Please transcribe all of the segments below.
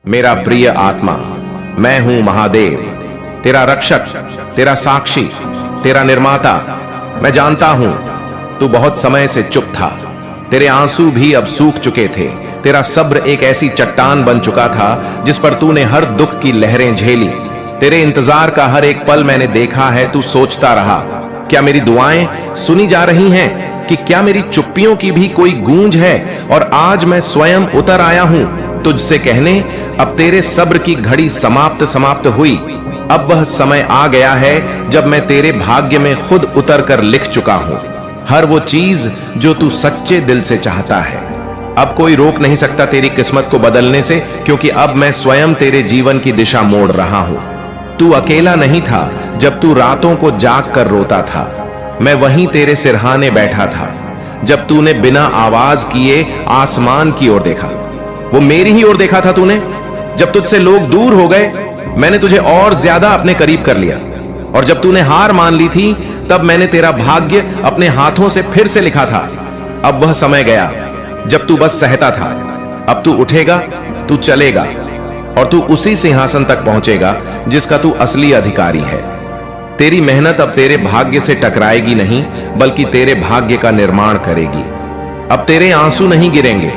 मेरा प्रिय आत्मा, मैं हूं महादेव, तेरा रक्षक, तेरा साक्षी, तेरा निर्माता। मैं जानता हूं तू बहुत समय से चुप था, तेरे आंसू भी अब सूख चुके थे। तेरा सब्र एक ऐसी चट्टान बन चुका था जिस पर तूने हर दुख की लहरें झेली। तेरे इंतजार का हर एक पल मैंने देखा है। तू सोचता रहा, क्या मेरी दुआएं सुनी जा रही हैं, कि क्या मेरी चुप्पियों की भी कोई गूंज है। और आज मैं स्वयं उतर आया हूं तुझसे कहने, अब तेरे सब्र की घड़ी समाप्त हुई। अब वह समय आ गया है जब मैं तेरे भाग्य में खुद उतर कर लिख चुका हूं हर वो चीज जो तू सच्चे दिल से चाहता है। अब कोई रोक नहीं सकता तेरी किस्मत को बदलने से, क्योंकि अब मैं स्वयं तेरे जीवन की दिशा मोड़ रहा हूं। तू अकेला नहीं था जब तू रातों को जाग कर रोता था। मैं वहीं तेरे सिरहाने बैठा था जब तूने बिना आवाज किए आसमान की ओर देखा। वो मेरी ही ओर देखा था तूने। जब तुझसे लोग दूर हो गए, मैंने तुझे और ज्यादा अपने करीब कर लिया। और जब तूने हार मान ली थी, तब मैंने तेरा भाग्य अपने हाथों से फिर से लिखा था। अब वह समय गया जब तू बस सहता था। अब तू उठेगा, तू चलेगा, और तू उसी सिंहासन तक पहुंचेगा जिसका तू असली अधिकारी है। तेरी मेहनत अब तेरे भाग्य से टकराएगी नहीं, बल्कि तेरे भाग्य का निर्माण करेगी। अब तेरे आंसू नहीं गिरेंगे,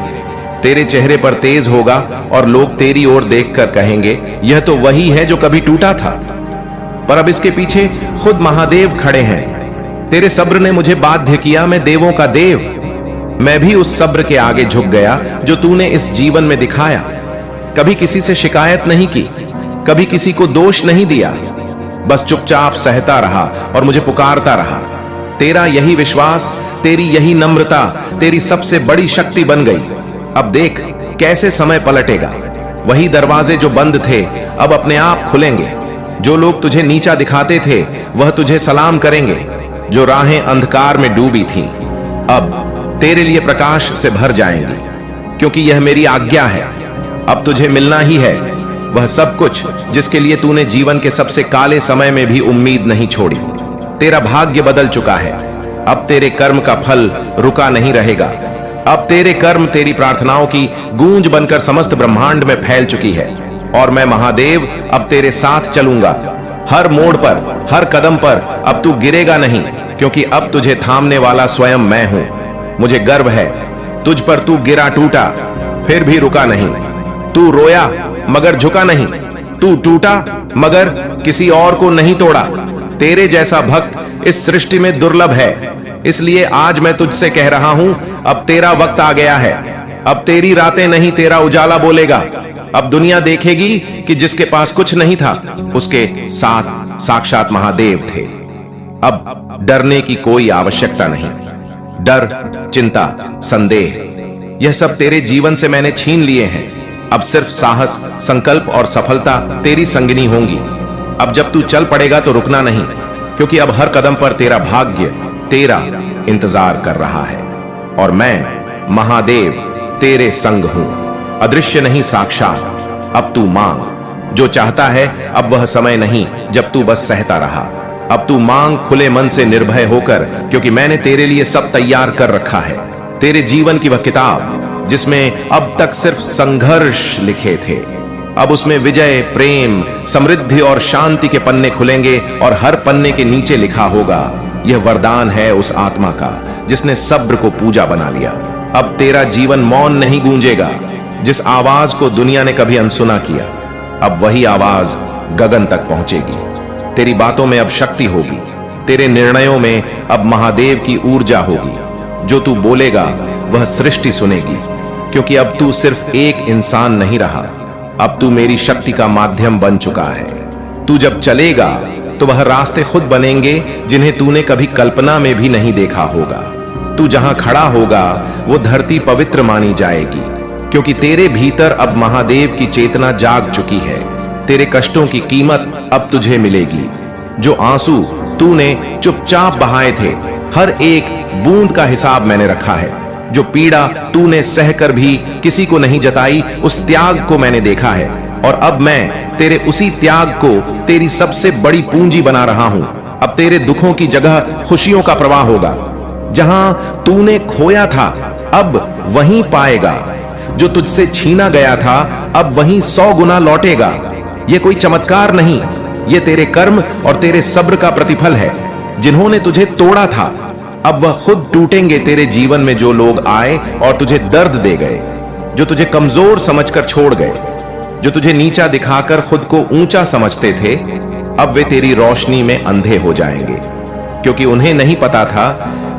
तेरे चेहरे पर तेज होगा, और लोग तेरी ओर देखकर कहेंगे, यह तो वही है जो कभी टूटा था। पर अब इसके पीछे खुद महादेव खड़े हैं। तेरे सब्र ने मुझे बाध्य किया, मैं देवों का देव। मैं भी उस सब्र के आगे झुक गया जो तूने इस जीवन में दिखाया। कभी किसी से शिकायत नहीं की, कभी किसी को दोष नहीं दिया, बस चुपचाप सहता रहा और मुझे पुकारता रहा। तेरा यही विश्वास, तेरी यही नम्रता तेरी सबसे बड़ी शक्ति बन गई। अब देख कैसे समय पलटेगा। वही दरवाजे जो बंद थे अब अपने आप खुलेंगे। जो लोग तुझे नीचा दिखाते थे वह तुझे सलाम करेंगे। जो राहें अंधकार में डूबी थीं अब तेरे लिए प्रकाश से भर जाएंगी, क्योंकि यह मेरी आज्ञा है। अब तुझे मिलना ही है वह सब कुछ जिसके लिए तूने जीवन के सबसे काले समय में भी उम्मीद नहीं छोड़ी। तेरा भाग्य बदल चुका है। अब तेरे कर्म का फल रुका नहीं रहेगा। अब तेरे कर्म तेरी प्रार्थनाओं की गूंज बनकर समस्त ब्रह्मांड में फैल चुकी है। और मैं महादेव अब तेरे साथ चलूंगा। हर मोड़ पर, हर कदम पर अब तू गिरेगा नहीं, क्योंकि अब तुझे थामने वाला स्वयं मैं हूं। मुझे गर्व है तुझ पर। तू गिरा टूटा फिर भी रुका नहीं। तू रोया मगर झुका नहीं। तू टूटा मगर किसी और को नहीं तोड़ा। तेरे जैसा भक्त इस सृष्टि में दुर्लभ है। इसलिए आज मैं तुझसे कह रहा हूं, अब तेरा वक्त आ गया है। अब तेरी रातें नहीं, तेरा उजाला बोलेगा। अब दुनिया देखेगी कि जिसके पास कुछ नहीं था उसके साथ साक्षात महादेव थे। अब डरने की कोई आवश्यकता नहीं। डर, चिंता, संदेह, यह सब तेरे जीवन से मैंने छीन लिए हैं। अब सिर्फ साहस, संकल्प और सफलता तेरी संगिनी होंगी। अब जब तू चल पड़ेगा तो रुकना नहीं, क्योंकि अब हर कदम पर तेरा भाग्य तेरा इंतजार कर रहा है। और मैं महादेव तेरे संग हूं, अदृश्य नहीं साक्षात। अब तू मांग जो चाहता है। अब वह समय नहीं जब तू बस सहता रहा। अब तू मांग खुले मन से, निर्भय होकर, क्योंकि मैंने तेरे लिए सब तैयार कर रखा है। तेरे जीवन की वह किताब जिसमें अब तक सिर्फ संघर्ष लिखे थे, अब उसमें विजय, प्रेम, समृद्धि और शांति के पन्ने खुलेंगे। और हर पन्ने के नीचे लिखा होगा, यह वरदान है उस आत्मा का जिसने सब्र को पूजा बना लिया। अब तेरा जीवन मौन नहीं गूंजेगा। जिस आवाज को दुनिया ने कभी अनसुना किया, अब वही आवाज गगन तक पहुंचेगी। तेरी बातों में अब शक्ति होगी। तेरे निर्णयों में अब महादेव की ऊर्जा होगी। जो तू बोलेगा वह सृष्टि सुनेगी, क्योंकि अब तू सिर्फ एक इंसान नहीं रहा। अब तू मेरी शक्ति का माध्यम बन चुका है। तू जब चलेगा तो वह रास्ते खुद बनेंगे जिन्हें तूने कभी कल्पना में भी नहीं देखा होगा। तू जहां खड़ा होगा वो धरती पवित्र मानी जाएगी, क्योंकि तेरे भीतर अब महादेव की चेतना जाग चुकी है। तेरे कष्टों की कीमत अब तुझे मिलेगी। जो आंसू तूने चुपचाप बहाए थे, हर एक बूंद का हिसाब मैंने रखा है। जो पीड़ा तूने सहकर भी किसी को नहीं जताई, उस त्याग को मैंने देखा है। और अब मैं तेरे उसी त्याग को तेरी सबसे बड़ी पूंजी बना रहा हूं। अब तेरे दुखों की जगह खुशियों का प्रवाह होगा। जहां तूने खोया था अब वहीं पाएगा। जो तुझसे छीना गया था अब वहीं 100 गुना लौटेगा। ये कोई चमत्कार नहीं, ये तेरे कर्म और तेरे सब्र का प्रतिफल है। जिन्होंने तुझे तोड़ा था अब वह खुद टूटेंगे तेरे जीवन में। जो लोग आए और तुझे दर्द दे गए, जो तुझे कमजोर समझकर छोड़ गए, जो तुझे नीचा दिखाकर खुद को ऊंचा समझते थे, अब वे तेरी रोशनी में अंधे हो जाएंगे, क्योंकि उन्हें नहीं पता था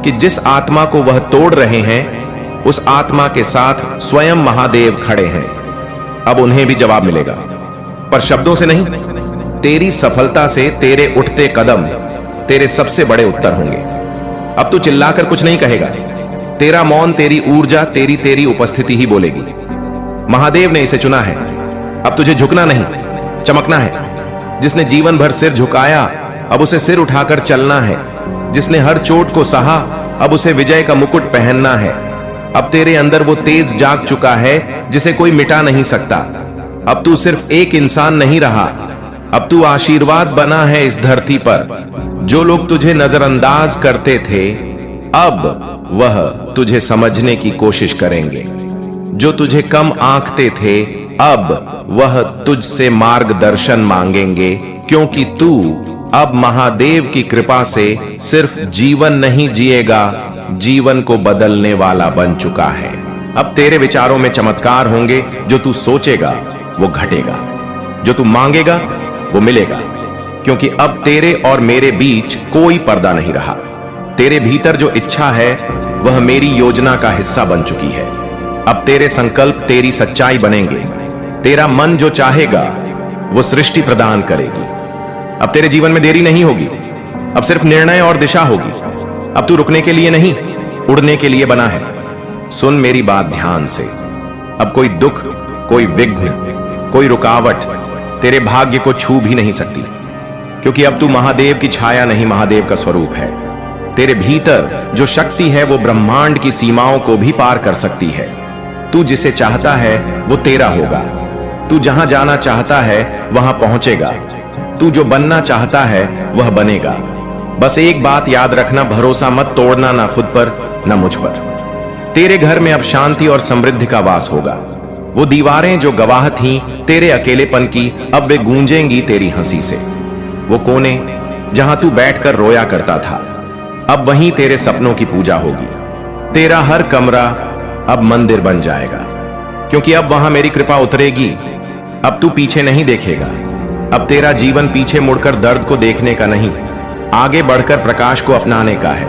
कि जिस आत्मा को वह तोड़ रहे हैं उस आत्मा के साथ स्वयं महादेव खड़े हैं। अब उन्हें भी जवाब मिलेगा, पर शब्दों से नहीं, तेरी सफलता से तेरे उठते कदम तेरे सबसे बड़े उत्तर होंगे। अब तू चिल्लाकर कुछ नहीं कहेगा, तेरा मौन तेरी ऊर्जा, तेरी उपस्थिति ही बोलेगी। महादेव ने इसे चुना है। अब तुझे झुकना नहीं, चमकना है। जिसने जीवन भर सिर झुकाया अब उसे सिर उठाकर चलना है। जिसने हर चोट को सहा अब उसे विजय का मुकुट पहनना है। अब तेरे अंदर वो तेज जाग चुका है जिसे कोई मिटा नहीं सकता। अब तू सिर्फ एक इंसान नहीं रहा, अब तू आशीर्वाद बना है इस धरती पर। जो लोग तुझे नजरअंदाज करते थे अब वह तुझे समझने की कोशिश करेंगे। जो तुझे कम आंकते थे अब वह तुझसे मार्गदर्शन मांगेंगे, क्योंकि तू अब महादेव की कृपा से सिर्फ जीवन नहीं जिएगा, जीवन को बदलने वाला बन चुका है। अब तेरे विचारों में चमत्कार होंगे। जो तू सोचेगा वो घटेगा, जो तू मांगेगा वो मिलेगा, क्योंकि अब तेरे और मेरे बीच कोई पर्दा नहीं रहा। तेरे भीतर जो इच्छा है वह मेरी योजना का हिस्सा बन चुकी है। अब तेरे संकल्प तेरी सच्चाई बनेंगे। तेरा मन जो चाहेगा वो सृष्टि प्रदान करेगी। अब तेरे जीवन में देरी नहीं होगी, अब सिर्फ निर्णय और दिशा होगी। अब तू रुकने के लिए नहीं, उड़ने के लिए बना है। सुन मेरी बात ध्यान से। अब कोई दुख, कोई विघ्न, कोई रुकावट तेरे भाग्य को छू भी नहीं सकती, क्योंकि अब तू महादेव की छाया नहीं, महादेव का स्वरूप है। तेरे भीतर जो शक्ति है वो ब्रह्मांड की सीमाओं को भी पार कर सकती है। तू जिसे चाहता है वो तेरा होगा। तू जहां जाना चाहता है वहां पहुंचेगा। तू जो बनना चाहता है वह बनेगा। बस एक बात याद रखना, भरोसा मत तोड़ना, ना खुद पर ना मुझ पर। तेरे घर में अब शांति और समृद्धि का वास होगा। वो दीवारें जो गवाह थीं तेरे अकेलेपन की, अब वे गूंजेंगी तेरी हंसी से। वो कोने जहां तू बैठकर रोया करता था अब वहीं तेरे सपनों की पूजा होगी। तेरा हर कमरा अब मंदिर बन जाएगा, क्योंकि अब वहां मेरी कृपा उतरेगी। अब तू पीछे नहीं देखेगा। अब तेरा जीवन पीछे मुड़कर दर्द को देखने का नहीं, आगे बढ़कर प्रकाश को अपनाने का है।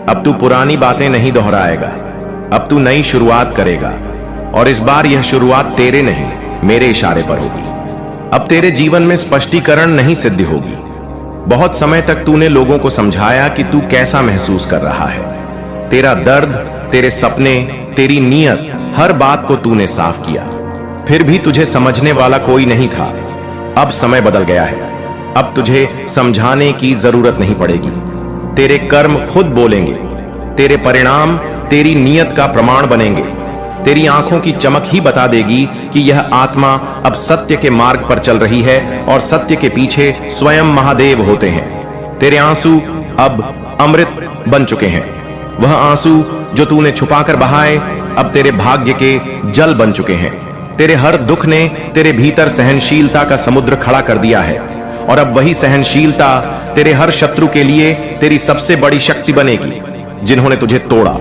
अब तू पुरानी बातें नहीं दोहराएगा, अब तू नई शुरुआत करेगा, और इस बार यह शुरुआत तेरे नहीं मेरे इशारे पर होगी। अब तेरे जीवन में स्पष्टीकरण नहीं सिद्ध होगी। बहुत समय तक तूने लोगों को समझाया कि तू कैसा महसूस कर रहा है। तेरा दर्द, तेरे सपने, तेरी नीयत, हर बात को तूने साफ किया, फिर भी तुझे समझने वाला कोई नहीं था। अब समय बदल गया है। अब तुझे समझाने की जरूरत नहीं पड़ेगी। तेरे कर्म खुद बोलेंगे। तेरे परिणाम तेरी नीयत का प्रमाण बनेंगे। तेरी आंखों की चमक ही बता देगी कि यह आत्मा अब सत्य के मार्ग पर चल रही है, और सत्य के पीछे स्वयं महादेव होते हैं। तेरे आंसू अब अमृत बन चुके हैं। वह आंसू जो तूने छुपाकर बहाए अब तेरे भाग्य के जल बन चुके हैं। तेरे हर दुख ने तेरे भीतर सहनशीलता का समुद्र खड़ा कर दिया है, और अब वही सहनशीलता तेरे हर शत्रु के लिए तेरी सबसे बड़ी शक्ति बनेगी। जिन्होंने तुझे तोड़ा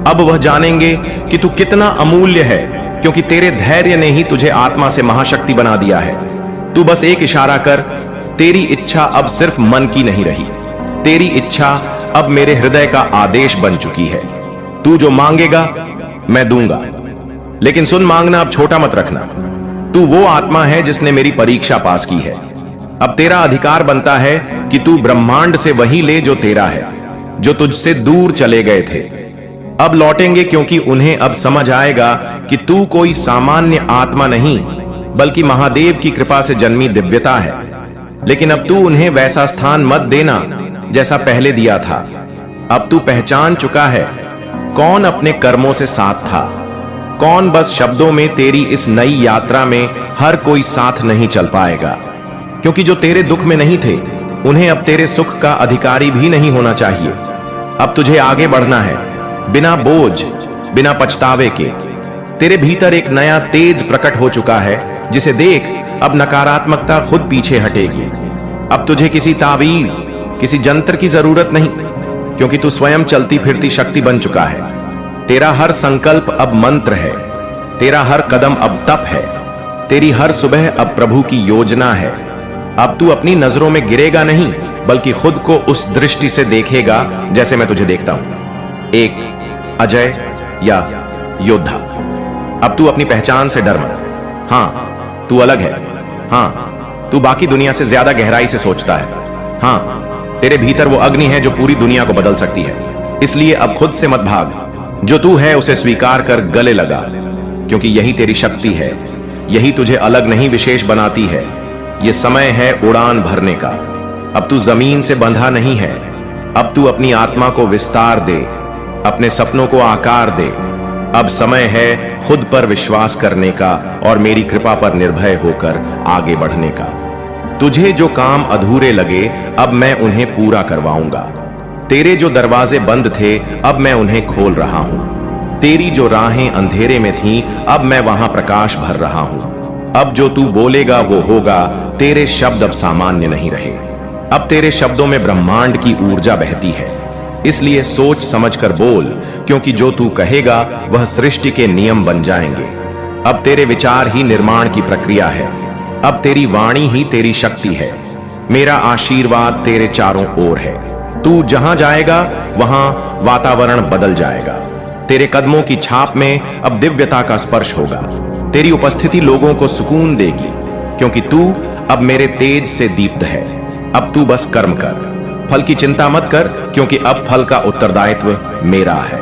अब वह जानेंगे कि तू कितना अमूल्य है, क्योंकि तेरे धैर्य ने ही तुझे आत्मा से महाशक्ति बना दिया है। तू बस एक इशारा कर, तेरी इच्छा अब सिर्फ मन की नहीं रही, तेरी इच्छा अब मेरे हृदय का आदेश बन चुकी है। तू जो मांगेगा मैं दूंगा, लेकिन सुन, मांगना अब छोटा मत रखना। तू वो आत्मा है जिसने मेरी परीक्षा पास की है। अब तेरा अधिकार बनता है कि तू ब्रह्मांड से वही ले जो तेरा है, जो तुझसे दूर चले गए थे। अब लौटेंगे, क्योंकि उन्हें अब समझ आएगा कि तू कोई सामान्य आत्मा नहीं, बल्कि महादेव की कृपा से जन्मी दिव्यता है। लेकिन अब तू उन्हें वैसा स्थान मत देना जैसा पहले दिया था। अब तू पहचान चुका है कौन अपने कर्मों से साथ था, कौन बस शब्दों में। तेरी इस नई यात्रा में हर कोई साथ नहीं चल पाएगा, क्योंकि जो तेरे दुख में नहीं थे उन्हें अब तेरे सुख का अधिकारी भी नहीं होना चाहिए। अब तुझे आगे बढ़ना है, बिना बोझ, बिना पछतावे के। तेरे भीतर एक नया तेज प्रकट हो चुका है, जिसे देख अब नकारात्मकता खुद पीछे हटेगी। अब तुझे किसी तावीज, किसी जंतर की जरूरत नहीं, क्योंकि तू स्वयं चलती फिरती शक्ति बन चुका है। तेरा हर संकल्प अब मंत्र है, तेरा हर कदम अब तप है, तेरी हर सुबह अब प्रभु की योजना है। अब तू अपनी नजरों में गिरेगा नहीं, बल्कि खुद को उस दृष्टि से देखेगा जैसे मैं तुझे देखता हूं, एक अजय या योद्धा। अब तू अपनी पहचान से डर मत। हां, तू अलग है। हां, तू बाकी दुनिया से ज्यादा गहराई से सोचता है। हां, तेरे भीतर वो अग्नि है जो पूरी दुनिया को बदल सकती है। इसलिए अब खुद से मत भाग। जो तू है उसे स्वीकार कर गले लगा, क्योंकि यही तेरी शक्ति है, यही तुझे अलग नहीं विशेष बनाती है। यह समय है उड़ान भरने का। अब तू जमीन से बंधा नहीं है। अब तू अपनी आत्मा को विस्तार दे, अपने सपनों को आकार दे। अब समय है खुद पर विश्वास करने का और मेरी कृपा पर निर्भय होकर आगे बढ़ने का। तुझे जो काम अधूरे लगे, अब मैं उन्हें पूरा करवाऊंगा। तेरे जो दरवाजे बंद थे, अब मैं उन्हें खोल रहा हूं। तेरी जो राहें अंधेरे में थीं, अब मैं वहां प्रकाश भर रहा हूं। अब जो तू बोलेगा वो होगा। तेरे शब्द अब सामान्य नहीं रहे। अब तेरे शब्दों में ब्रह्मांड की ऊर्जा बहती है। इसलिए सोच समझकर बोल, क्योंकि जो तू कहेगा वह सृष्टि के नियम बन जाएंगे। अब तेरे विचार ही निर्माण की प्रक्रिया है। अब तेरी वाणी ही तेरी शक्ति है। मेरा आशीर्वाद तेरे चारों ओर है। तू जहां जाएगा वहां वातावरण बदल जाएगा। तेरे कदमों की छाप में अब दिव्यता का स्पर्श होगा। तेरी उपस्थिति लोगों को सुकून देगी, क्योंकि तू अब मेरे तेज से दीप्त है। अब तू बस कर्म कर, फल की चिंता मत कर, क्योंकि अब फल का उत्तरदायित्व मेरा है।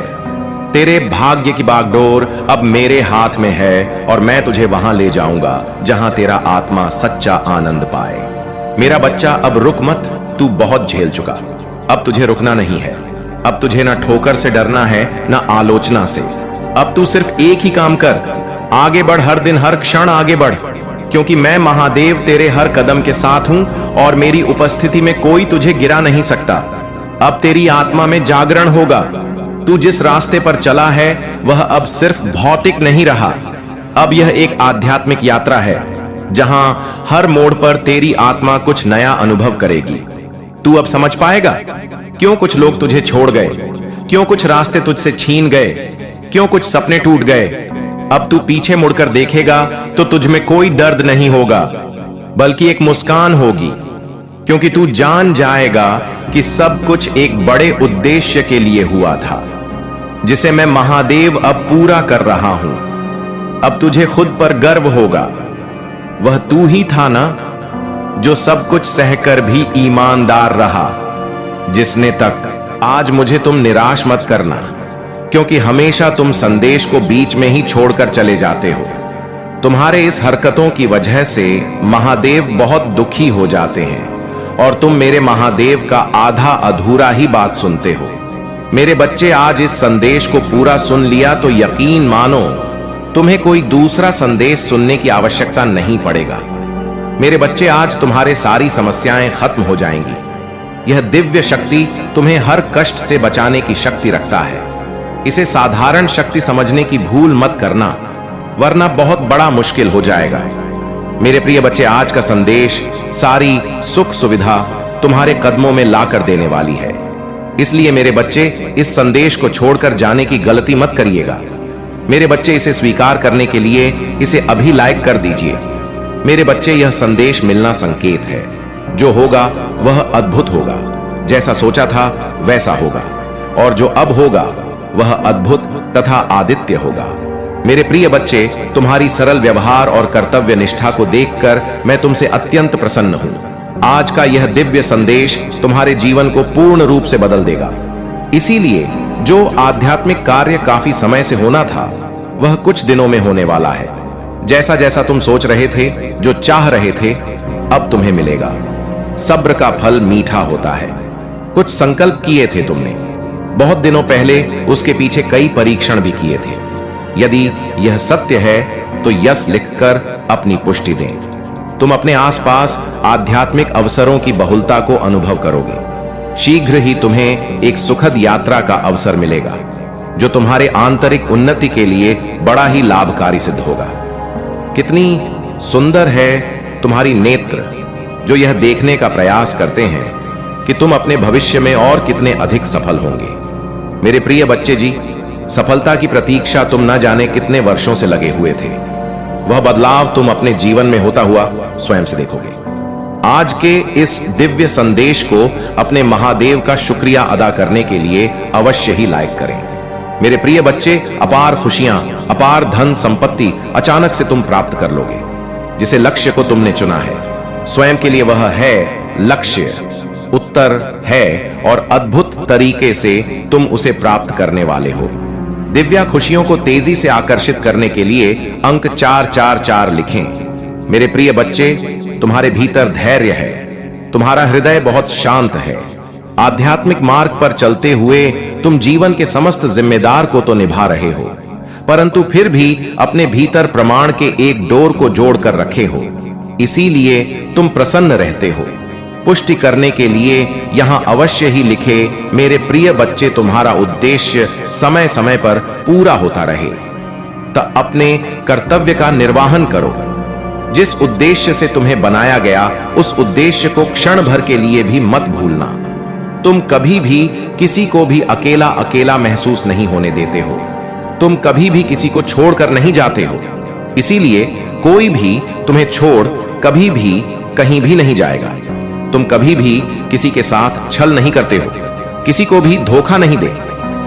तेरे भाग्य की बागडोर अब मेरे हाथ में है, और मैं तुझे वहां ले जाऊंगा जहां तेरा आत्मा सच्चा आनंद पाए। मेरा बच्चा, अब रुक मत। तू बहुत झेल चुका, अब तुझे रुकना नहीं है। अब तुझे ना ठोकर से डरना है, ना आलोचना से। अब तू सिर्फ एक ही काम कर, आगे बढ़। हर दिन हर क्षण आगे बढ़, क्योंकि मैं महादेव तेरे हर कदम के साथ हूं, और मेरी उपस्थिति में कोई तुझे गिरा नहीं सकता। अब तेरी आत्मा में जागरण होगा। तू जिस रास्ते पर चला है वह अब सिर्फ भौतिक नहीं रहा। अब यह एक आध्यात्मिक यात्रा है, जहां हर मोड़ पर तेरी आत्मा कुछ नया अनुभव करेगी। तू अब समझ पाएगा क्यों कुछ लोग तुझे छोड़ गए, क्यों कुछ रास्ते तुझसे छीन गए, क्यों कुछ सपने टूट गए। अब तू पीछे मुड़कर देखेगा तो तुझ में कोई दर्द नहीं होगा, बल्कि एक मुस्कान होगी, क्योंकि तू जान जाएगा कि सब कुछ एक बड़े उद्देश्य के लिए हुआ था, जिसे मैं महादेव अब पूरा कर रहा हूं। अब तुझे खुद पर गर्व होगा। वह तू ही था ना जो सब कुछ सहकर भी ईमानदार रहा, जिसने तक आज मुझे तुम निराश मत करना, क्योंकि हमेशा तुम संदेश को बीच में ही छोड़कर चले जाते हो। तुम्हारे इस हरकतों की वजह से महादेव बहुत दुखी हो जाते हैं, और तुम मेरे महादेव का आधा अधूरा ही बात सुनते हो। मेरे बच्चे, आज इस संदेश को पूरा सुन लिया तो यकीन मानो तुम्हें कोई दूसरा संदेश सुनने की आवश्यकता नहीं पड़ेगा। मेरे बच्चे, आज तुम्हारे सारी समस्याएं खत्म हो जाएंगी। यह दिव्य शक्ति तुम्हें हर कष्ट से बचाने की शक्ति रखता है। इसे साधारण शक्ति समझने की भूल मत करना, वरना बहुत बड़ा मुश्किल हो जाएगा। मेरे प्रिय बच्चे, आज का संदेश सारी सुख सुविधा तुम्हारे कदमों में लाकर देने वाली है। इसलिए मेरे बच्चे, इस संदेश को छोड़कर जाने की गलती मत करिएगा। मेरे बच्चे, इसे स्वीकार करने के लिए इसे अभी लाइक कर दीजिए। मेरे बच्चे, यह संदेश मिलना संकेत है। जो होगा वह अद्भुत होगा। जैसा सोचा था वैसा होगा, और जो अब होगा वह अद्भुत तथा आदित्य होगा। मेरे प्रिय बच्चे, तुम्हारी सरल व्यवहार और कर्तव्य निष्ठा को देखकर मैं तुमसे अत्यंत प्रसन्न हूं। आज का यह दिव्य संदेश तुम्हारे जीवन को पूर्ण रूप से बदल देगा। इसीलिए जो आध्यात्मिक कार्य काफी समय से होना था, वह कुछ दिनों में होने वाला है। जैसा जैसा तुम सोच रहे थे, जो चाह रहे थे, अब तुम्हें मिलेगा। सब्र का फल मीठा होता है। कुछ संकल्प किए थे तुमने, बहुत दिनों पहले उसके पीछे कई परीक्षण भी किए थे। यदि यह सत्य है तो यस लिखकर अपनी पुष्टि दें। तुम अपने आसपास आध्यात्मिक अवसरों की बहुलता को अनुभव करोगे। शीघ्र ही तुम्हें एक सुखद यात्रा का अवसर मिलेगा, जो तुम्हारे आंतरिक उन्नति के लिए बड़ा ही लाभकारी सिद्ध होगा। कितनी सुंदर है तुम्हारी नेत्र जो यह देखने का प्रयास करते हैं कि तुम अपने भविष्य में और कितने अधिक सफल होंगे। मेरे प्रिय बच्चे जी, सफलता की प्रतीक्षा तुम न जाने कितने वर्षों से लगे हुए थे। वह बदलाव तुम अपने जीवन में होता हुआ स्वयं से देखोगे। आज के इस दिव्य संदेश को अपने महादेव का शुक्रिया अदा करने के लिए अवश्य ही लाइक करें। मेरे प्रिय बच्चे, अपार खुशियां, अपार धन संपत्ति अचानक से तुम प्राप्त कर लोगे। जिसे लक्ष्य को तुमने चुना है, स्वयं के लिए वह है लक्ष्य, उत्तर है और अद्भुत तरीके से तुम उसे प्राप्त करने वाले हो। दिव्या खुशियों को तेजी से आकर्षित करने के लिए अंक 444 लिखें। मेरे प्रिय बच्चे, तुम्हारे भीतर धैर्य है, तुम्हारा हृदय बहुत शांत है। आध्यात्मिक मार्ग पर चलते हुए तुम जीवन के समस्त जिम्मेदार को तो निभा रहे हो, परंतु फिर भी अपने भीतर प्रमाण के एक डोर को जोड़कर रखे हो। इसीलिए तुम प्रसन्न रहते हो। पुष्टि करने के लिए यहां अवश्य ही लिखे, मेरे प्रिय बच्चे, तुम्हारा उद्देश्य समय समय पर पूरा होता रहे, तो अपने कर्तव्य का निर्वहन करो। जिस उद्देश्य से तुम्हें बनाया गया, उस उद्देश्य को क्षण भर के लिए भी मत भूलना। तुम कभी भी किसी को भी अकेला अकेला महसूस नहीं होने देते हो। तुम कभी भी किसी को छोड़कर नहीं जाते हो। इसीलिए कोई भी तुम्हें छोड़ कभी भी कहीं भी नहीं जाएगा। तुम कभी भी किसी के साथ छल नहीं करते हो, किसी को भी धोखा नहीं दे।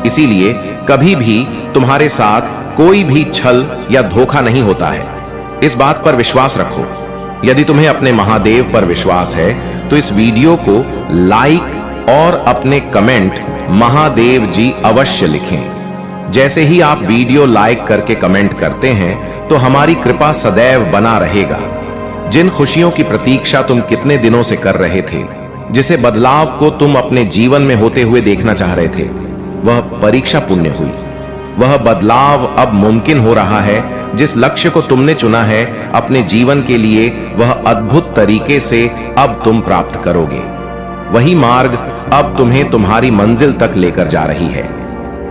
इसीलिए कभी भी तुम्हारे साथ कोई भी छल या धोखा नहीं होता है। इस बात पर विश्वास रखो। यदि तुम्हें अपने महादेव पर विश्वास है तो इस वीडियो को लाइक और अपने कमेंट महादेव जी अवश्य लिखें। जैसे ही आप वीडियो लाइक करके कमेंट करते हैं तो हमारी कृपा सदैव बना रहेगा। जिन खुशियों की प्रतीक्षा तुम कितने दिनों से कर रहे थे, जिसे बदलाव को तुम अपने जीवन में होते हुए देखना चाह रहे थे, वह परीक्षा पुण्य हुई। वह बदलाव अब मुमकिन हो रहा है। जिस लक्ष्य को तुमने चुना है अपने जीवन के लिए, वह अद्भुत तरीके से अब तुम प्राप्त करोगे। वही मार्ग अब तुम्हें तुम्हारी मंजिल तक लेकर जा रही है।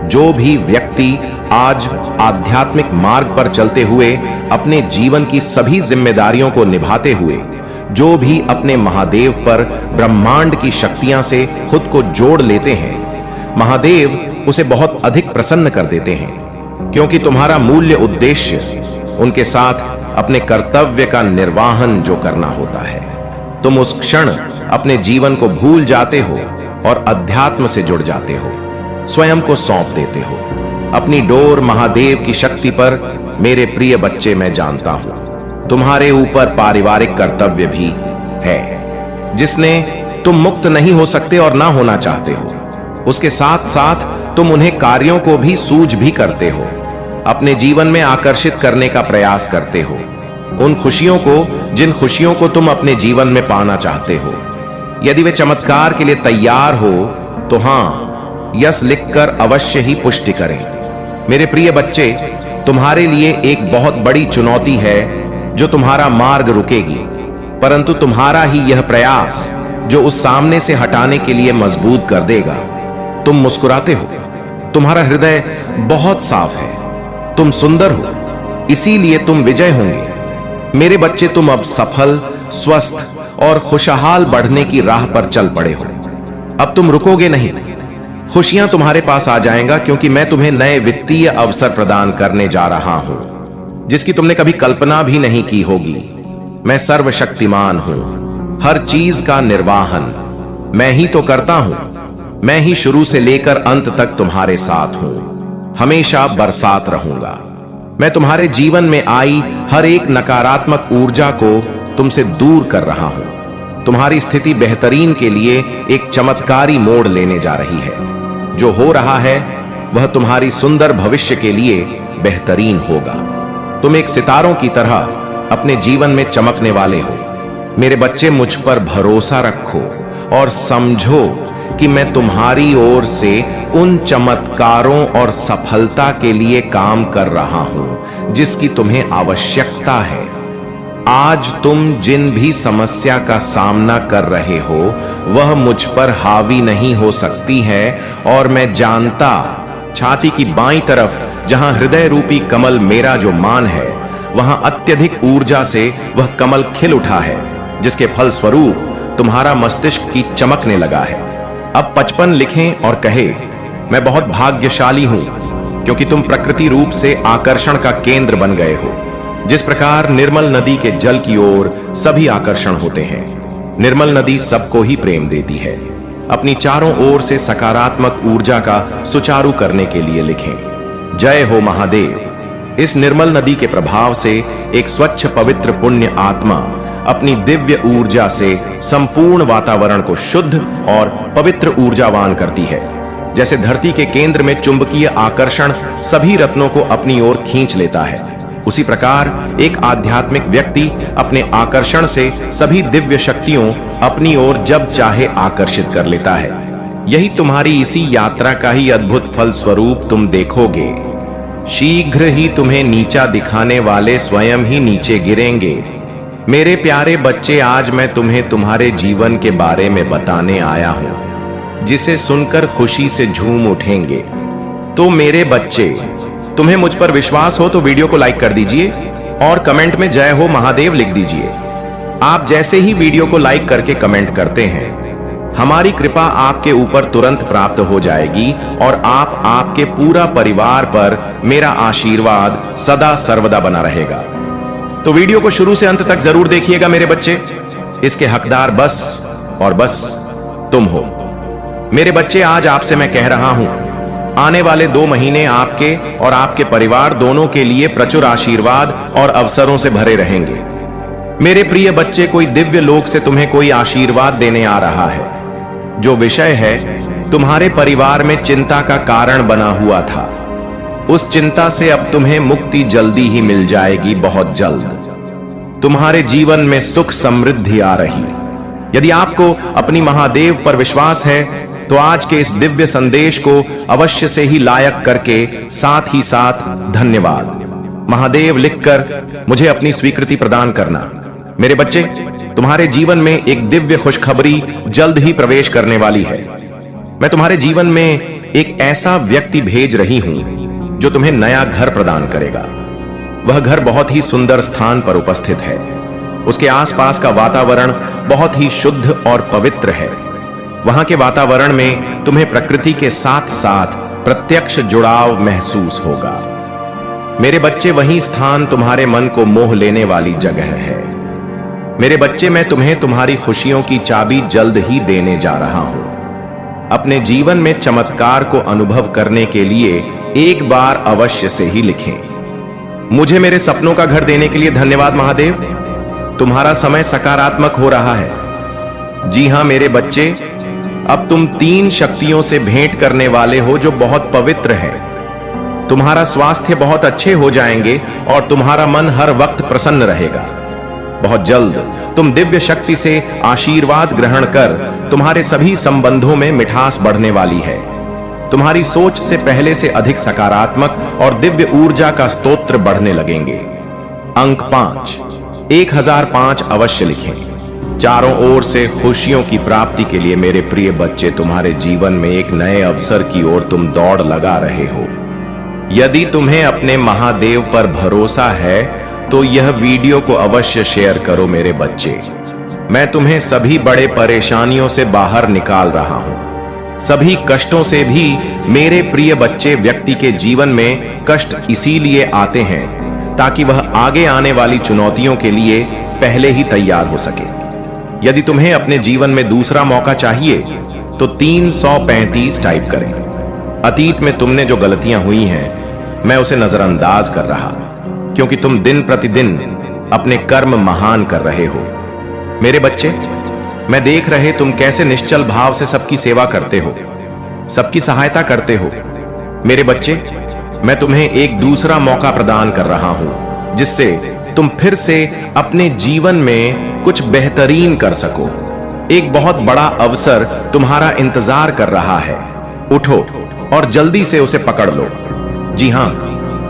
जो भी व्यक्ति आज आध्यात्मिक मार्ग पर चलते हुए अपने जीवन की सभी जिम्मेदारियों को निभाते हुए, जो भी अपने महादेव पर ब्रह्मांड की शक्तियां से खुद को जोड़ लेते हैं, महादेव उसे बहुत अधिक प्रसन्न कर देते हैं। क्योंकि तुम्हारा मूल्य उद्देश्य उनके साथ अपने कर्तव्य का निर्वहन जो करना होता है, तुम उस क्षण अपने जीवन को भूल जाते हो और अध्यात्म से जुड़ जाते हो, स्वयं को सौंप देते हो। अपनी डोर महादेव की शक्ति पर मेरे प्रिय बच्चे, मैं जानता हूं तुम्हारे ऊपर पारिवारिक कर्तव्य भी है, जिसने तुम मुक्त नहीं हो सकते और ना होना चाहते हो। उसके साथ साथ तुम उन्हें कार्यों को भी सूझ भी करते हो, अपने जीवन में आकर्षित करने का प्रयास करते हो। उन खुशियों को, जिन खुशियों को तुम अपने जीवन में पाना चाहते हो। यदि वे चमत्कार के लिए तैयार हो तो हां, यस लिखकर अवश्य ही पुष्टि करें। मेरे प्रिय बच्चे, तुम्हारे लिए एक बहुत बड़ी चुनौती है जो तुम्हारा मार्ग रुकेगी, परंतु तुम्हारा ही यह प्रयास जो उस सामने से हटाने के लिए मजबूत कर देगा। तुम मुस्कुराते हो, तुम्हारा हृदय बहुत साफ है, तुम सुंदर हो, इसीलिए तुम विजय होंगे। मेरे बच्चे, तुम अब सफल, स्वस्थ और खुशहाल बढ़ने की राह पर चल पड़े हो। अब तुम रुकोगे नहीं। खुशियां तुम्हारे पास आ जाएगा, क्योंकि मैं तुम्हें नए वित्तीय अवसर प्रदान करने जा रहा हूं, जिसकी तुमने कभी कल्पना भी नहीं की होगी। मैं सर्वशक्तिमान हूं, हर चीज का निर्वहन मैं ही तो करता हूं। मैं ही शुरू से लेकर अंत तक तुम्हारे साथ हूं, हमेशा बरसात रहूंगा। मैं तुम्हारे जीवन में आई हर एक नकारात्मक ऊर्जा को तुमसे दूर कर रहा हूं। तुम्हारी स्थिति बेहतरीन के लिए एक चमत्कारी मोड़ लेने जा रही है। जो हो रहा है वह तुम्हारी सुंदर भविष्य के लिए बेहतरीन होगा। तुम एक सितारों की तरह अपने जीवन में चमकने वाले हो। मेरे बच्चे, मुझ पर भरोसा रखो और समझो कि मैं तुम्हारी ओर से उन चमत्कारों और सफलता के लिए काम कर रहा हूं जिसकी तुम्हें आवश्यकता है। आज तुम जिन भी समस्या का सामना कर रहे हो वह मुझ पर हावी नहीं हो सकती है, और मैं जानता छाती की बाईं तरफ जहां हृदय रूपी कमल मेरा जो मान है, वहां अत्यधिक ऊर्जा से वह कमल खिल उठा है, जिसके फल स्वरूप तुम्हारा मस्तिष्क की चमकने लगा है। अब 55 लिखें और कहे, मैं बहुत भाग्यशाली हूं क्योंकि तुम प्रकृति रूप से आकर्षण का केंद्र बन गए हो। जिस प्रकार निर्मल नदी के जल की ओर सभी आकर्षण होते हैं, निर्मल नदी सबको ही प्रेम देती है। अपनी चारों ओर से सकारात्मक ऊर्जा का सुचारू करने के लिए लिखें, जय हो महादेव। इस निर्मल नदी के प्रभाव से एक स्वच्छ पवित्र पुण्य आत्मा अपनी दिव्य ऊर्जा से संपूर्ण वातावरण को शुद्ध और पवित्र ऊर्जावान करती है। जैसे धरती के केंद्र में चुंबकीय आकर्षण सभी रत्नों को अपनी ओर खींच लेता है, उसी प्रकार एक आध्यात्मिक व्यक्ति अपने आकर्षण से सभी दिव्य शक्तियों अपनी ओर जब चाहे आकर्षित कर लेता है। यही तुम्हारी इसी यात्रा का ही अद्भुत फल स्वरूप तुम देखोगे। शीघ्र ही तुम्हें नीचा दिखाने वाले स्वयं ही नीचे गिरेंगे। मेरे प्यारे बच्चे, आज मैं तुम्हें तुम्हारे जीवन के बारे में बताने आया हूं, जिसे सुनकर खुशी से झूम उठेंगे। तो मेरे बच्चे, तुम्हें मुझ पर विश्वास हो तो वीडियो को लाइक कर दीजिए और कमेंट में जय हो महादेव लिख दीजिए। आप जैसे ही वीडियो को लाइक करके कमेंट करते हैं, हमारी कृपा आपके ऊपर तुरंत प्राप्त हो जाएगी और आपके पूरा परिवार पर मेरा आशीर्वाद सदा सर्वदा बना रहेगा। तो वीडियो को शुरू से अंत तक जरूर देखिएगा मेरे बच्चे। इसके हकदार बस और बस तुम हो। मेरे बच्चे, आज आपसे मैं कह रहा हूं, आने वाले 2 महीने आपके और आपके परिवार दोनों के लिए प्रचुर आशीर्वाद और अवसरों से भरे रहेंगे। मेरे प्रिय बच्चे, कोई दिव्य लोक से तुम्हें कोई आशीर्वाद देने आ रहा है। जो विषय है तुम्हारे परिवार में चिंता का कारण बना हुआ था, उस चिंता से अब तुम्हें मुक्ति जल्दी ही मिल जाएगी, बहुत जल्द। तुम्हारे जीवन में सुख समृद्धि आ रही। यदि आपको अपनी महादेव पर विश्वास है तो आज के इस दिव्य संदेश को अवश्य से ही लायक करके साथ ही साथ धन्यवाद महादेव लिखकर मुझे अपनी स्वीकृति प्रदान करना। मेरे बच्चे, तुम्हारे जीवन में एक दिव्य खुशखबरी जल्द ही प्रवेश करने वाली है। मैं तुम्हारे जीवन में एक ऐसा व्यक्ति भेज रही हूं जो तुम्हें नया घर प्रदान करेगा। वह घर बहुत ही सुंदर स्थान पर उपस्थित है। उसके आसपास का वातावरण बहुत ही शुद्ध और पवित्र है। वहां के वातावरण में तुम्हें प्रकृति के साथ साथ प्रत्यक्ष जुड़ाव महसूस होगा। मेरे बच्चे, वही स्थान तुम्हारे मन को मोह लेने वाली जगह है। मेरे बच्चे, मैं तुम्हें तुम्हारी खुशियों की चाबी जल्द ही देने जा रहा हूं। अपने जीवन में चमत्कार को अनुभव करने के लिए एक बार अवश्य से ही लिखें, मुझे मेरे सपनों का घर देने के लिए धन्यवाद महादेव। तुम्हारा समय सकारात्मक हो रहा है। जी हां मेरे बच्चे, अब तुम 3 शक्तियों से भेंट करने वाले हो जो बहुत पवित्र है। तुम्हारा स्वास्थ्य बहुत अच्छे हो जाएंगे और तुम्हारा मन हर वक्त प्रसन्न रहेगा। बहुत जल्द तुम दिव्य शक्ति से आशीर्वाद ग्रहण कर तुम्हारे सभी संबंधों में मिठास बढ़ने वाली है। तुम्हारी सोच से पहले से अधिक सकारात्मक और दिव्य ऊर्जा का स्तोत्र बढ़ने लगेंगे। अंक 5, 1005 अवश्य लिखें। चारों ओर से खुशियों की प्राप्ति के लिए मेरे प्रिय बच्चे, तुम्हारे जीवन में एक नए अवसर की ओर तुम दौड़ लगा रहे हो। यदि तुम्हें अपने महादेव पर भरोसा है तो यह वीडियो को अवश्य शेयर करो मेरे बच्चे। मैं तुम्हें सभी बड़े परेशानियों से बाहर निकाल रहा हूं। सभी कष्टों से भी मेरे प्रिय बच्चे, व्यक्ति के जीवन में कष्ट इसीलिए आते हैं ताकि वह आगे आने वाली चुनौतियों के लिए पहले ही तैयार हो सके। यदि तुम्हें अपने जीवन में दूसरा मौका चाहिए तो 335 टाइप करें। अतीत में तुमने जो गलतियां हुई हैं, मैं उसे नजरअंदाज कर रहा, क्योंकि तुम दिन प्रतिदिन अपने कर्म महान कर रहे हो। मेरे बच्चे, मैं देख रहे तुम कैसे निश्चल भाव से सबकी सेवा करते हो, सबकी सहायता करते हो। मेरे बच्चे, मैं तुम्हें एक दूसरा मौका प्रदान कर रहा हूं जिससे तुम फिर से अपने जीवन में कुछ बेहतरीन कर सको। एक बहुत बड़ा अवसर तुम्हारा इंतजार कर रहा है। उठो और जल्दी से उसे पकड़ लो। जी हां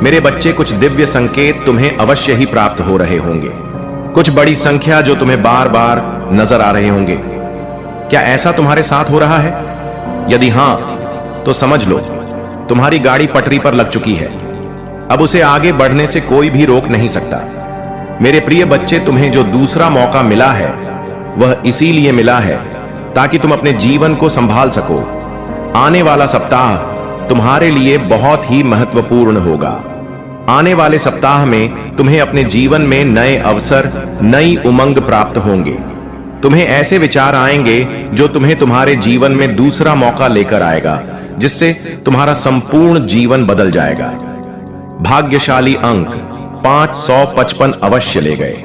मेरे बच्चे, कुछ दिव्य संकेत तुम्हें अवश्य ही प्राप्त हो रहे होंगे। कुछ बड़ी संख्या जो तुम्हें बार बार नजर आ रहे होंगे। क्या ऐसा तुम्हारे साथ हो रहा है? यदि हां तो समझ लो तुम्हारी गाड़ी पटरी पर लग चुकी है। अब उसे आगे बढ़ने से कोई भी रोक नहीं सकता। मेरे प्रिय बच्चे, तुम्हें जो दूसरा मौका मिला है वह इसीलिए मिला है ताकि तुम अपने जीवन को संभाल सको। आने वाला सप्ताह तुम्हारे लिए बहुत ही महत्वपूर्ण होगा। आने वाले सप्ताह में तुम्हें अपने जीवन में नए अवसर, नई उमंग प्राप्त होंगे। तुम्हें ऐसे विचार आएंगे जो तुम्हें तुम्हारे जीवन में दूसरा मौका लेकर आएगा, जिससे तुम्हारा संपूर्ण जीवन बदल जाएगा। भाग्यशाली अंक 555 अवश्य ले गए।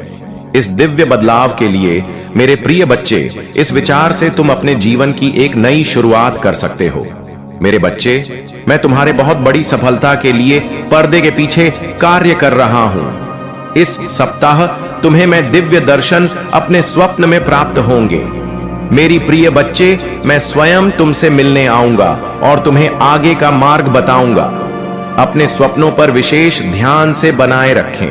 इस दिव्य बदलाव के लिए मेरे प्रिय बच्चे, इस विचार से तुम अपने जीवन की एक नई शुरुआत कर सकते हो। मेरे बच्चे, मैं तुम्हारे बहुत बड़ी सफलता के लिए पर्दे के पीछे कार्य कर रहा हूं। इस सप्ताह तुम्हें मैं दिव्य दर्शन अपने स्वप्न में प्राप्त होंगे। मेरी प्रिय बच्चे, मैं स्वयं तुमसे मिलने आऊंगा और तुम्हें आगे का मार्ग बताऊंगा। अपने स्वप्नों पर विशेष ध्यान से बनाए रखें,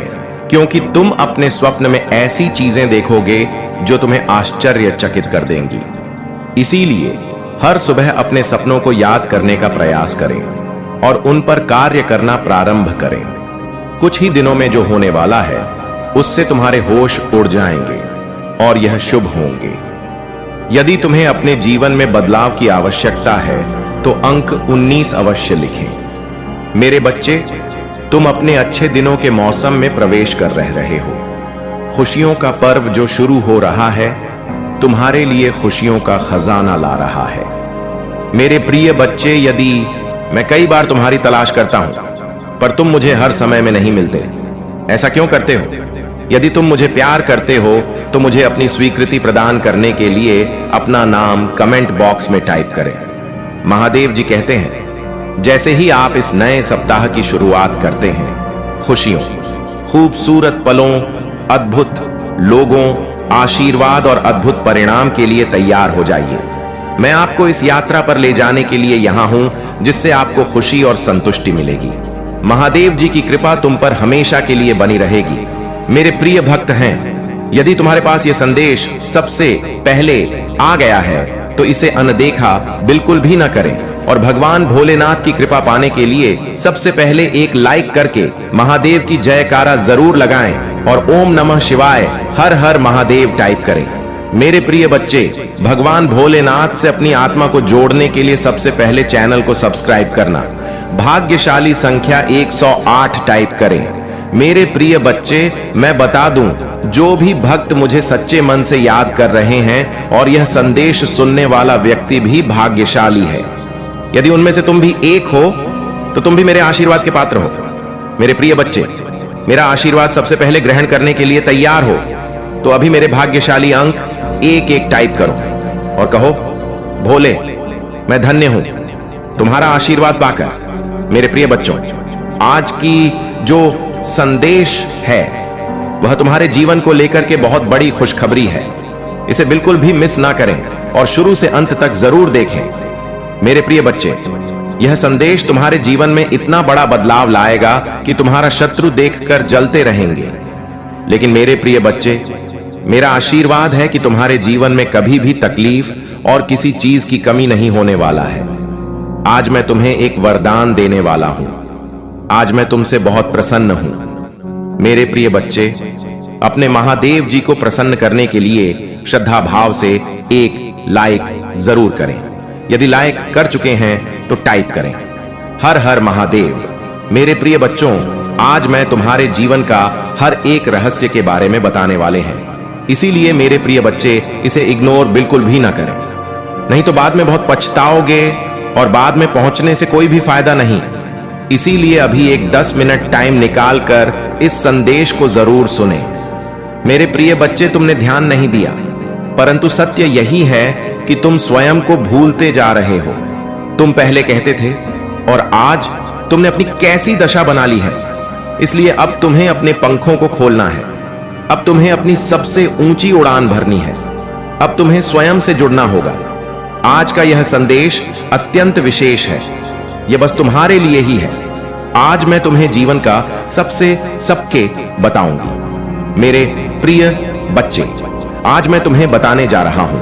क्योंकि तुम अपने स्वप्न में ऐसी चीजें देखोगे जो तुम्हें आश्चर्यचकित कर देंगी। इसीलिए हर सुबह अपने सपनों को याद करने का प्रयास करें और उन पर कार्य करना प्रारंभ करें। कुछ ही दिनों में जो होने वाला है उससे तुम्हारे होश उड़ जाएंगे और यह शुभ होंगे। यदि तुम्हें अपने जीवन में बदलाव की आवश्यकता है तो अंक 19 अवश्य लिखें। मेरे बच्चे, तुम अपने अच्छे दिनों के मौसम में प्रवेश कर रहे हो। खुशियों का पर्व जो शुरू हो रहा है तुम्हारे लिए खुशियों का खजाना ला रहा है। मेरे प्रिय बच्चे, यदि मैं कई बार तुम्हारी तलाश करता हूं पर तुम मुझे हर समय में नहीं मिलते, ऐसा क्यों करते हो? यदि तुम मुझे प्यार करते हो तो मुझे अपनी स्वीकृति प्रदान करने के लिए अपना नाम कमेंट बॉक्स में टाइप करें। महादेव जी कहते हैं, जैसे ही आप इस नए सप्ताह की शुरुआत करते हैं, खुशियों, खूबसूरत पलों, अद्भुत लोगों, आशीर्वाद और अद्भुत परिणाम के लिए तैयार हो जाइए। मैं आपको इस यात्रा पर ले जाने के लिए यहां हूं, जिससे आपको खुशी और संतुष्टि मिलेगी। महादेव जी की कृपा तुम पर हमेशा के लिए बनी रहेगी। मेरे प्रिय भक्त हैं, यदि तुम्हारे पास यह संदेश सबसे पहले आ गया है तो इसे अनदेखा बिल्कुल भी न करें और भगवान भोलेनाथ की कृपा पाने के लिए सबसे पहले एक लाइक करके महादेव की जयकारा जरूर लगाएं और ओम नमः शिवाय, हर हर महादेव टाइप करें। मेरे प्रिय बच्चे, भगवान भोलेनाथ से अपनी आत्मा को जोड़ने के लिए सबसे पहले चैनल को सब्सक्राइब करना, भाग्यशाली संख्या 108 टाइप करें। मेरे प्रिय बच्चे, मैं बता दूं, जो भी भक्त मुझे सच्चे मन से याद कर रहे हैं और यह संदेश सुनने वाला व्यक्ति भी भाग्यशाली है। यदि उनमें से तुम भी एक हो तो तुम भी मेरे आशीर्वाद के पात्र हो। मेरे प्रिय बच्चे, मेरा आशीर्वाद सबसे पहले ग्रहण करने के लिए तैयार हो तो अभी मेरे भाग्यशाली अंक 1-1 टाइप करो और कहो, भोले, मैं धन्य हूं तुम्हारा आशीर्वाद पाकर। मेरे प्रिय बच्चों, आज की जो संदेश है वह तुम्हारे जीवन को लेकर के बहुत बड़ी खुशखबरी है। इसे बिल्कुल भी मिस ना करें और शुरू से अंत तक जरूर देखें। मेरे प्रिय बच्चे, यह संदेश तुम्हारे जीवन में इतना बड़ा बदलाव लाएगा कि तुम्हारा शत्रु देखकर जलते रहेंगे। लेकिन मेरे प्रिय बच्चे, मेरा आशीर्वाद है कि तुम्हारे जीवन में कभी भी तकलीफ और किसी चीज की कमी नहीं होने वाला है। आज मैं तुम्हें एक वरदान देने वाला हूं। आज मैं तुमसे बहुत प्रसन्न हूं। मेरे प्रिय बच्चे, अपने महादेव जी को प्रसन्न करने के लिए श्रद्धा भाव से एक लाइक जरूर करें। यदि लाइक कर चुके हैं तो टाइप करें, हर हर महादेव। मेरे प्रिय बच्चों, आज मैं तुम्हारे जीवन का हर एक रहस्य के बारे में बताने वाले हैं। इसीलिए मेरे प्रिय बच्चे, इसे इग्नोर बिल्कुल भी ना करें, नहीं तो बाद में बहुत पछताओगे और बाद में पहुंचने से कोई भी फायदा नहीं। इसीलिए अभी एक 10 मिनट टाइम निकाल कर इस संदेश को जरूर सुने। मेरे प्रिय बच्चे, तुमने ध्यान नहीं दिया, परंतु सत्य यही है कि तुम स्वयं को भूलते जा रहे हो। तुम पहले कहते थे और आज तुमने अपनी कैसी दशा बना ली है। इसलिए अब तुम्हें अपने पंखों को खोलना है। अब तुम्हें अपनी सबसे ऊंची उड़ान भरनी है। अब तुम्हें स्वयं से जुड़ना होगा। आज का यह संदेश अत्यंत विशेष है। यह बस तुम्हारे लिए ही है। आज मैं तुम्हें जीवन का सबके बताऊंगी। मेरे प्रिय बच्चे, आज मैं तुम्हें बताने जा रहा हूं।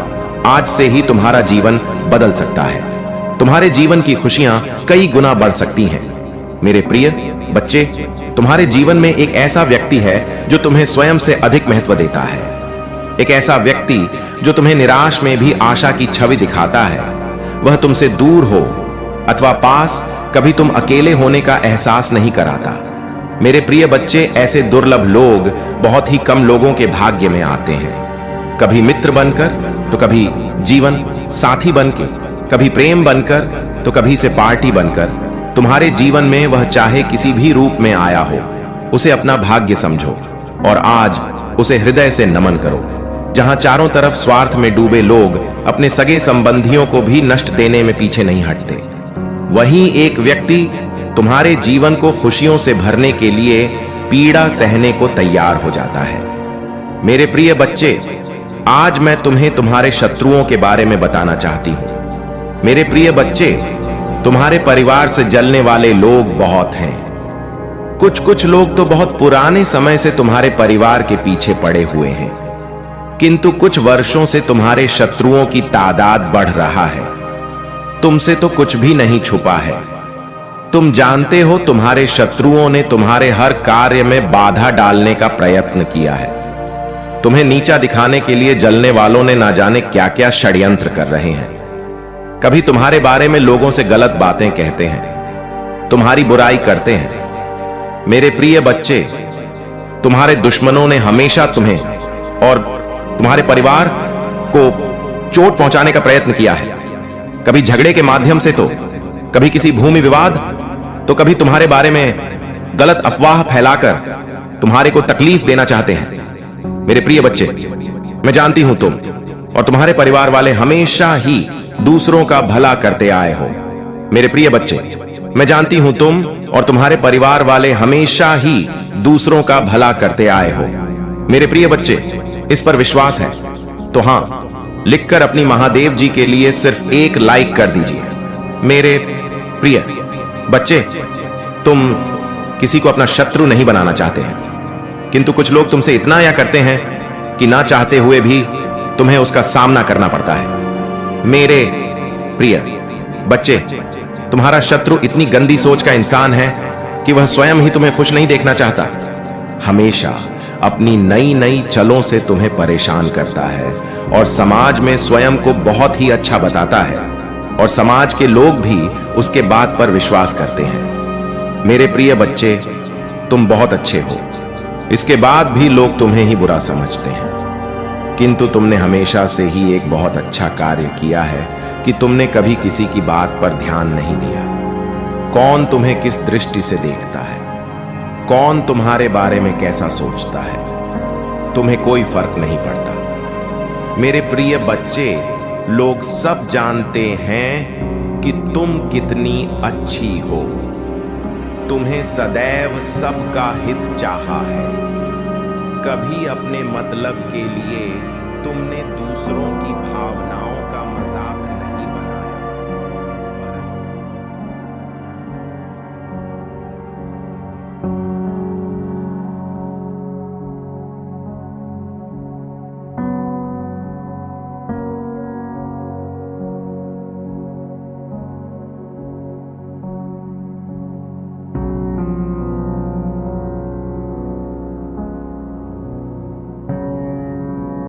आज से ही तुम्हारा जीवन बदल सकता है। तुम्हारे जीवन की खुशियां कई गुना बढ़ सकती हैं। मेरे प्रिय बच्चे, तुम्हारे जीवन में एक ऐसा व्यक्ति है जो तुम्हें स्वयं से अधिक महत्व देता है। एक ऐसा व्यक्ति जो तुम्हें निराश में भी आशा की छवि दिखाता है। वह तुमसे दूर हो अथवा पास, कभी तुम अकेले होने का एहसास नहीं कराता। मेरे प्रिय बच्चे, ऐसे दुर्लभ लोग बहुत ही कम लोगों के भाग्य में आते हैं। कभी मित्र बनकर, तो कभी जीवन साथी बनके, कभी प्रेम बनकर, तो कभी से पार्टी बनकर। तुम्हारे जीवन में वह चाहे किसी भी रूप में आया हो, उसे अपना भाग्य समझो और आज उसे हृदय से नमन करो। जहां चारों तरफ स्वार्थ में डूबे लोग अपने सगे संबंधियों को भी नष्ट देने में पीछे नहीं हटते, वहीं एक व्यक्ति तुम्हारे जीवन को खुशियों से भरने के लिए पीड़ा सहने को तैयार हो जाता है। मेरे प्रिय बच्चे, आज मैं तुम्हें तुम्हारे शत्रुओं के बारे में बताना चाहती हूं। मेरे प्रिय बच्चे, तुम्हारे परिवार से जलने वाले लोग बहुत हैं। कुछ लोग तो बहुत पुराने समय से तुम्हारे परिवार के पीछे पड़े हुए हैं, किंतु कुछ वर्षों से तुम्हारे शत्रुओं की तादाद बढ़ रहा है। तुमसे तो कुछ भी नहीं छुपा है। तुम जानते हो, तुम्हारे शत्रुओं ने तुम्हारे हर कार्य में बाधा डालने का प्रयत्न किया है। तुम्हें नीचा दिखाने के लिए जलने वालों ने ना जाने क्या क्या षड्यंत्र कर रहे हैं। कभी तुम्हारे बारे में लोगों से गलत बातें कहते हैं, तुम्हारी बुराई करते हैं। मेरे प्रिय बच्चे, तुम्हारे दुश्मनों ने हमेशा तुम्हें और तुम्हारे परिवार को चोट पहुंचाने का प्रयत्न किया है। कभी झगड़े के माध्यम से, तो कभी किसी भूमि विवाद, तो कभी तुम्हारे बारे में गलत अफवाह फैलाकर तुम्हारे को तकलीफ देना चाहते हैं। मेरे प्रिय बच्चे, मैं जानती हूं तुम और तुम्हारे परिवार वाले हमेशा ही दूसरों का भला करते आए हो। मेरे प्रिय बच्चे, मैं जानती हूं तुम और तुम्हारे परिवार वाले हमेशा ही दूसरों का भला करते आए हो। मेरे प्रिय बच्चे, इस पर विश्वास है तो हां लिखकर अपनी महादेव जी के लिए सिर्फ एक लाइक कर दीजिए। मेरे प्रिय बच्चे, तुम किसी को अपना शत्रु नहीं बनाना चाहते हैं, किंतु कुछ लोग तुमसे इतना या करते हैं कि ना चाहते हुए भी तुम्हें उसका सामना करना पड़ता है। मेरे प्रिय बच्चे, तुम्हारा शत्रु इतनी गंदी सोच का इंसान है कि वह स्वयं ही तुम्हें खुश नहीं देखना चाहता। हमेशा अपनी नई नई चलों से तुम्हें परेशान करता है और समाज में स्वयं को बहुत ही अच्छा बताता है और समाज के लोग भी उसके बात पर विश्वास करते हैं। मेरे प्रिय बच्चे, तुम बहुत अच्छे हो, इसके बाद भी लोग तुम्हें ही बुरा समझते हैं, किंतु तुमने हमेशा से ही एक बहुत अच्छा कार्य किया है कि तुमने कभी किसी की बात पर ध्यान नहीं दिया। कौन तुम्हें किस दृष्टि से देखता है, कौन तुम्हारे बारे में कैसा सोचता है, तुम्हें कोई फर्क नहीं पड़ता। मेरे प्रिय बच्चे, लोग सब जानते हैं कि तुम कितनी अच्छी हो। तुम्हें सदैव सबका हित चाहा है। कभी अपने मतलब के लिए तुमने दूसरों की भावनाओं